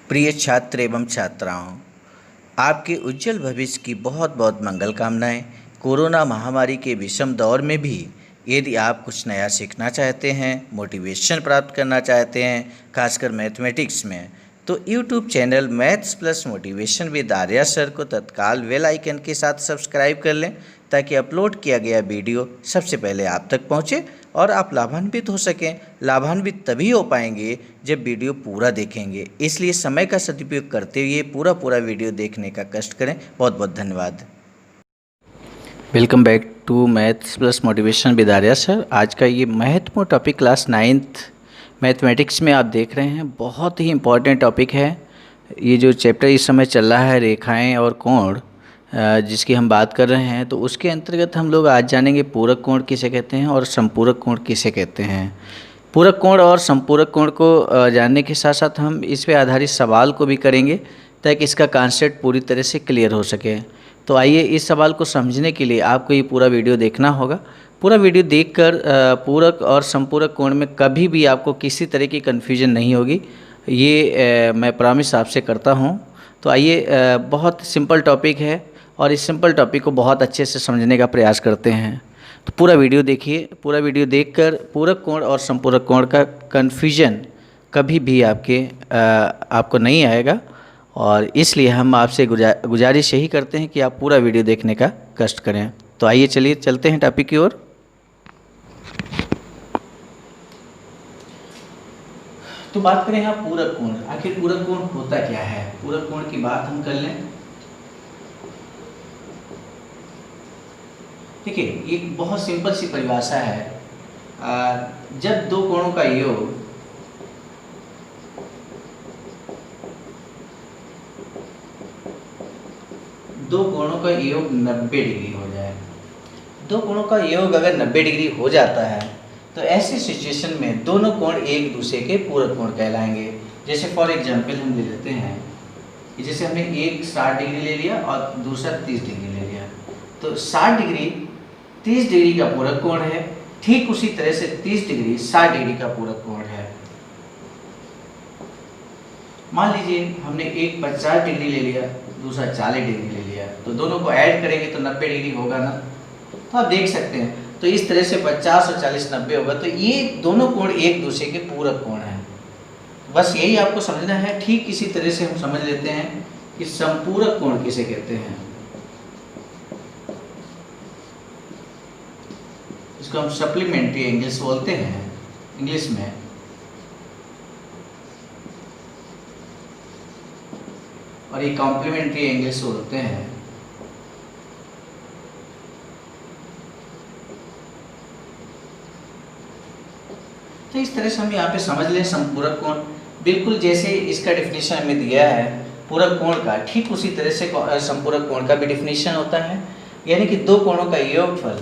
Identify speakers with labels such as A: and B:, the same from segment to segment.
A: प्रिय छात्र एवं छात्राओं, आपके उज्जवल भविष्य की बहुत बहुत मंगल कामनाएं। कोरोना महामारी के विषम दौर में भी यदि आप कुछ नया सीखना चाहते हैं, मोटिवेशन प्राप्त करना चाहते हैं, खासकर मैथमेटिक्स में, तो YouTube channel maths plus motivation with Arya sir को तत्काल बेल आइकन के साथ सब्सक्राइब कर लें, ताकि अपलोड किया गया वीडियो सबसे पहले आप तक पहुंचे और आप लाभान्वित हो सकें। लाभान्वित तभी हो पाएंगे जब वीडियो पूरा देखेंगे, इसलिए समय का सदुपयोग करते हुए पूरा वीडियो देखने का कष्ट करें। बहुत बहुत धन्यवाद। Welcome back to maths plus motivation with Arya sir. आज का ये महत्वपूर्ण टॉपिक क्लास 9th मैथमेटिक्स में आप देख रहे हैं। बहुत ही इम्पॉर्टेंट टॉपिक है। ये जो चैप्टर इस समय चल रहा है रेखाएं और कोण, जिसकी हम बात कर रहे हैं, तो उसके अंतर्गत हम लोग आज जानेंगे पूरक कोण किसे कहते हैं और संपूरक कोण किसे कहते हैं। पूरक कोण और संपूरक कोण को जानने के साथ साथ हम इस पे आधारित सवाल को भी करेंगे, ताकि इसका कॉन्सेप्ट पूरी तरह से क्लियर हो सके। तो आइए, इस सवाल को समझने के लिए आपको ये पूरा वीडियो देखना होगा। पूरा वीडियो देखकर पूरक और संपूरक कोण में कभी भी आपको किसी तरह की कन्फ्यूजन नहीं होगी, ये मैं प्रॉमिस आपसे करता हूँ। तो आइए, बहुत सिंपल टॉपिक है और इस सिंपल टॉपिक को बहुत अच्छे से समझने का प्रयास करते हैं। तो पूरा वीडियो देखिए। पूरा वीडियो देखकर पूरक कोण और संपूरक कोण का कन्फ्यूजन कभी भी आपको नहीं आएगा, और इसलिए हम आपसे गुजारिश यही करते हैं कि आप पूरा वीडियो देखने का कष्ट करें। तो आइए, चलिए चलते हैं टॉपिक की ओर। तो बात करें यहाँ पूरक कोण। आखिर पूरक कोण होता क्या है? पूरक कोण की बात हम कर लें। देखिए, एक बहुत सिंपल सी परिभाषा है। जब दो कोणों का योग दो कोणों का योग 90 डिग्री हो जाए, दो कोणों का योग अगर 90 डिग्री हो जाता है, तो ऐसी सिचुएशन में दोनों कोण एक दूसरे के पूरक कोण कहलाएंगे। जैसे फॉर एग्जांपल हम ले लेते हैं, जैसे हमने एक 60 डिग्री ले लिया और दूसरा 30 डिग्री ले लिया, तो 60 डिग्री 30 डिग्री का पूरक कोण है। ठीक उसी तरह से 30 डिग्री 60 डिग्री का पूरक कोण है। मान लीजिए हमने एक 50 डिग्री ले लिया, दूसरा 40 डिग्री ले लिया, तो दोनों को ऐड करेंगे तो 90 डिग्री होगा ना। तो आप देख सकते हैं, तो इस तरह से 50 और 40 90 होगा। तो ये दोनों कोण एक दूसरे के पूरक कोण हैं। बस यही आपको समझना है। ठीक इसी तरह से हम समझ लेते हैं कि संपूरक कोण किसे कहते हैं। इसको हम सप्लीमेंट्री एंगल्स बोलते हैं इंग्लिश में। और ये कॉम्प्लीमेंट्री एंगल्स बोलते हैं। तो इस तरह से हम यहाँ पे समझ लें संपूरक कोण, बिल्कुल जैसे इसका डेफिनेशन हमें दिया है पूरक कोण का, ठीक उसी तरह से संपूरक कोण का भी डेफिनेशन होता है। यानी कि दो कोणों का योगफल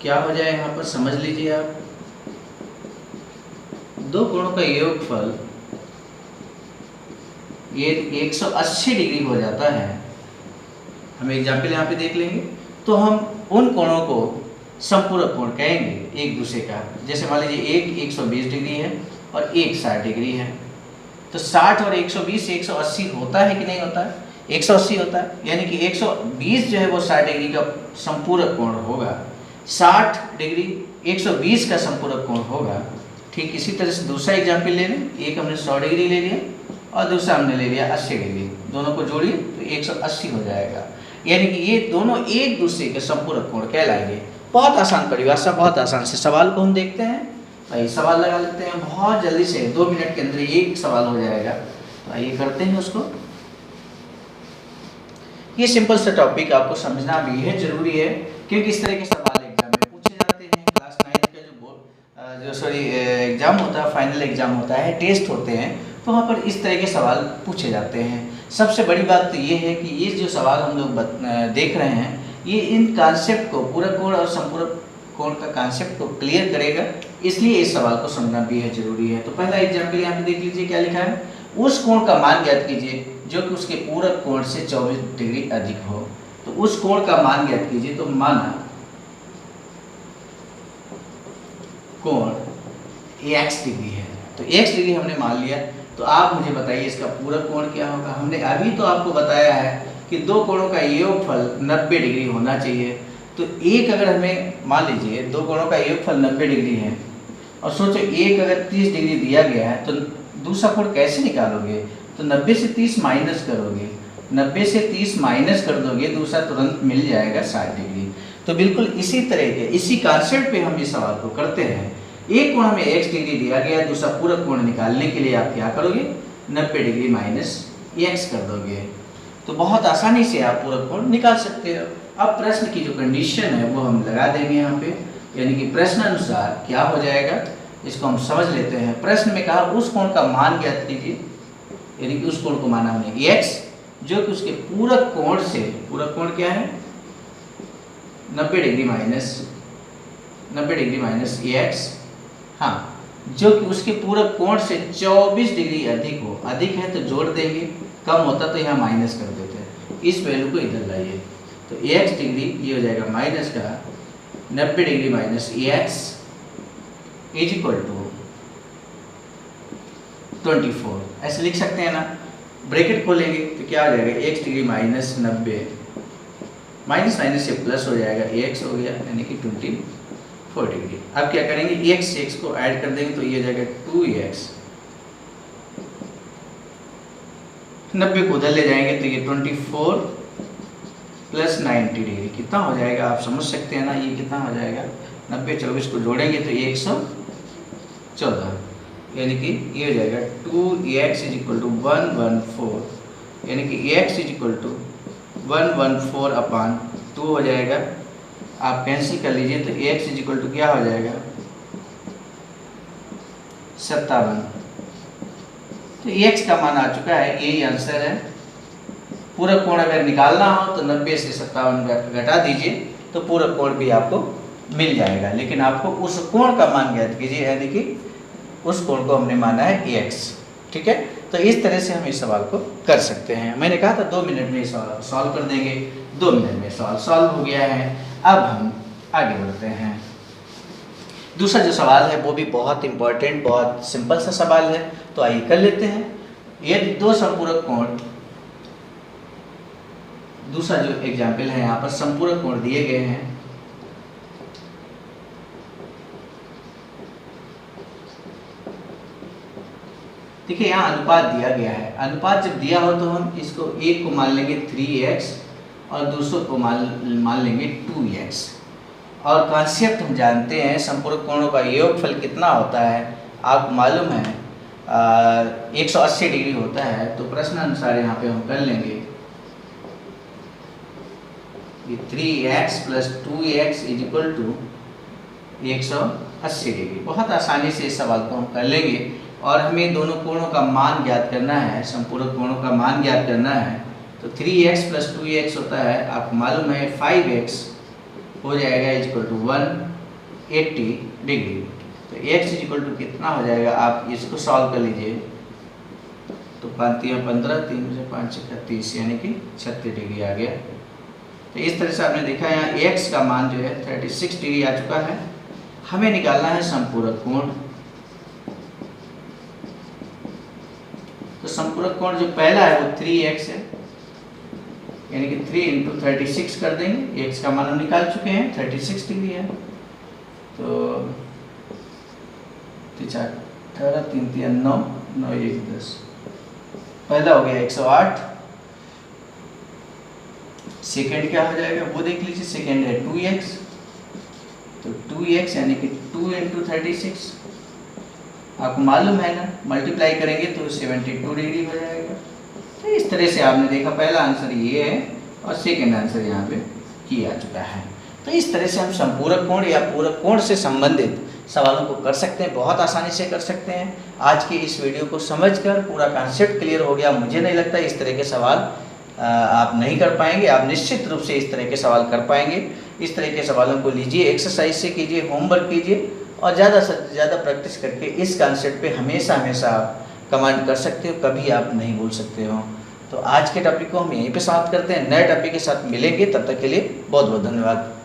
A: क्या हो जाए, यहाँ पर समझ लीजिए आप। दो कोणों का योगफल ये 180 डिग्री हो जाता है। हम एग्जाम्पल यहाँ पे देख लेंगे, तो हम उन कोणों को संपूरक कोण कहेंगे एक दूसरे का। जैसे मान लीजिए एक 120 डिग्री है और एक 60 डिग्री है, तो 60 और 120 180 होता है कि नहीं होता है? 180 होता है। यानी कि 120 जो है वो 60 डिग्री का संपूरक कोण होगा, 60 डिग्री 120 का संपूरक कोण होगा। ठीक इसी तरह से दूसरा एग्जाम्पल ले लें। एक हमने 100 डिग्री ले लिया और दूसरा हमने ले लिया 80 डिग्री, दोनों को जोड़िए तो 180 हो जाएगा। यानी कि ये दोनों एक दूसरे के संपूरक कोण कहलाएंगे। बहुत आसान परिभाषा, बहुत आसान से सवाल को हम देखते हैं। आइए सवाल लगा लेते हैं बहुत जल्दी से, 2 मिनट के अंदर एक सवाल हो जाएगा। तो आइए करते हैं उसको। ये सिंपल सा टॉपिक आपको समझना भी है, जरूरी है, क्योंकि इस तरह के सवाल एग्जाम में पूछे जाते हैं। क्लास 9 का एग्जाम होता है, फाइनल एग्जाम होता है, टेस्ट होते हैं, तो वहाँ पर इस तरह के सवाल पूछे जाते हैं। सबसे बड़ी बात तो ये है कि ये जो सवाल हम लोग देख रहे हैं, ये इन कॉन्सेप्ट को, पूरक कोण और संपूरक कोण का कॉन्सेप्ट को क्लियर करेगा, इसलिए इस सवाल को समझना भी है, जरूरी है। तो पहला एग्जाम्पल यहाँ पे देख लीजिए, क्या लिखा है। उस कोण का मान ज्ञात कीजिए जो कि उसके पूरक कोण से 24 डिग्री अधिक हो। तो उस कोण का मान ज्ञात कीजिए। तो माना कोण x डिग्री है, तो x डिग्री हमने मान लिया। तो आप मुझे बताइए इसका पूरक कोण क्या होगा। हमने अभी तो आपको बताया है कि दो कोणों का योगफल 90 डिग्री होना चाहिए। तो एक अगर हमें मान लीजिए दो कोणों का योगफल 90 डिग्री है और सोचो एक अगर 30 डिग्री दिया गया है तो दूसरा कोण कैसे निकालोगे। तो 90 से 30 माइनस करोगे, 90 से 30 माइनस कर दोगे, दूसरा तुरंत मिल जाएगा 60 डिग्री। तो बिल्कुल इसी तरह के इसी कॉन्सेप्ट पे हम इस सवाल को करते हैं। एक कोण हमें x डिग्री दिया गया है, दूसरा पूरक कोण निकालने के लिए आप क्या करोगे 90 डिग्री माइनस x कर दोगे। तो बहुत आसानी से आप पूरक कोण निकाल सकते हो। अब प्रश्न की जो कंडीशन है वो हम लगा देंगे यहाँ पे, यानी कि प्रश्न अनुसार क्या हो जाएगा इसको हम समझ लेते हैं। प्रश्न में कहा उस कोण का मान ज्ञात कीजिए, यानी कि उस कोण को माना हमने x जो कि उसके पूरक कोण से, पूरक कोण क्या है 90 डिग्री माइनस x, हाँ, जो कि उसके पूरक कोण से 24 डिग्री अधिक हो। अधिक है तो जोड़ देंगे, कम होता तो यहाँ माइनस कर देते हैं। इस वैल्यू को इधर लाइए तो x डिग्री ये हो जाएगा माइनस का 90 degree minus x is equal to 24। ऐसे लिख सकते हैं ना। ब्रैकेट खोलेंगे तो क्या हो जाएगा x degree minus 90, minus minus से प्लस हो जाएगा x हो गया, यानी कि 24 डिग्री। अब क्या करेंगे x से x को ऐड कर देंगे तो ये हो जाएगा 2x, 90 को उधर ले जाएंगे तो ये 24 प्लस 90 डिग्री कितना हो जाएगा आप समझ सकते हैं ना। ये कितना हो जाएगा 90 24 को जोड़ेंगे तो 114, यानी कि ये हो जाएगा 2x इज इक्वल टू 114, यानी कि x इज इक्वल टू 114/2 हो जाएगा। आप कैंसिल कर लीजिए तो x इज इक्वल टू क्या हो जाएगा 57। तो x का मान आ चुका है, यही आंसर है। पूरक कोण अगर निकालना हो तो 90 से 57 घटा दीजिए तो पूरक कोण भी आपको मिल जाएगा, लेकिन आपको उस कोण का मान ज्ञात कीजिए, यानी कि उस कोण को हमने माना है x। ठीक है, तो इस तरह से हम इस सवाल को कर सकते हैं। मैंने कहा था 2 मिनट में सवाल सॉल्व कर देंगे, 2 मिनट में सवाल सॉल्व हो गया है। अब हम आगे बढ़ते हैं। दूसरा जो सवाल है वो भी बहुत इंपॉर्टेंट, बहुत सिंपल सा सवाल है, तो आइए कर लेते हैं। यदि दो संपूरक कोण, दूसरा जो एग्जाम्पल है यहाँ पर संपूरक कोण दिए गए हैं। देखिए यहाँ अनुपात दिया गया है। अनुपात जब दिया हो तो हम इसको एक को मान लेंगे 3x और दूसरे को मान लेंगे 2x। और कॉन्सेप्ट हम जानते हैं संपूरक कोणों का योगफल कितना होता है, आपको मालूम है 180 डिग्री होता है। तो प्रश्न अनुसार यहाँ पे हम कर लेंगे ये 3x plus 2x is equal to 180 degree. बहुत आसानी से इस सवाल को हम कर लेंगे। और हमें दोनों कोणों का मान ज्ञात करना है, संपूरक कोणों का मान ज्ञात करना है। तो 3x प्लस 2x होता है, आपको मालूम है 5x हो जाएगा इज इक्वल टू 180 डिग्री। तो x इज इक्वल टू कितना हो जाएगा, आप इसको सॉल्व कर लीजिए। तो 5 3 15, 3 से 5 31, यानी कि 36 डिग्री आ गया। तो इस तरह से आपने देखा यहाँ x का मान जो है 36 डिग्री आ चुका है। हमें निकालना है संपूरक कोण। तो संपूरक कोण जो पहला है वो 3x है, यानी कि 3 इंटू 36 कर देंगे। x का मान हम निकाल चुके हैं 36 डिग्री है। तो 4 18 3 3 9 9 1 10, पहला हो गया 108। सेकेंड क्या हो जाएगा वो देख लीजिए, सेकेंड है 2x। तो 2x यानी कि 2 इंटू 36, आपको मालूम है ना, मल्टीप्लाई करेंगे तो 72 डिग्री हो जाएगा। तो इस तरह से आपने देखा पहला आंसर ये है और सेकेंड आंसर यहाँ पे ये आ चुका है। तो इस तरह से हम संपूरक कोण या पूरक कोण से संबंधित सवालों को कर सकते हैं, बहुत आसानी से कर सकते हैं। आज के इस वीडियो को समझकर पूरा कॉन्सेप्ट क्लियर हो गया। मुझे नहीं लगता इस तरह के सवाल आप नहीं कर पाएंगे, आप निश्चित रूप से इस तरह के सवाल कर पाएंगे। इस तरह के सवालों को लीजिए, एक्सरसाइज से कीजिए, होमवर्क कीजिए और ज़्यादा से ज़्यादा प्रैक्टिस करके इस कॉन्सेप्ट पे हमेशा हमेशा आप कमांड कर सकते हो, कभी आप नहीं भूल सकते हो। तो आज के टॉपिक को हम यहीं पे समाप्त करते हैं, नए टॉपिक के साथ मिलेंगे। तब तक के लिए बहुत बहुत धन्यवाद।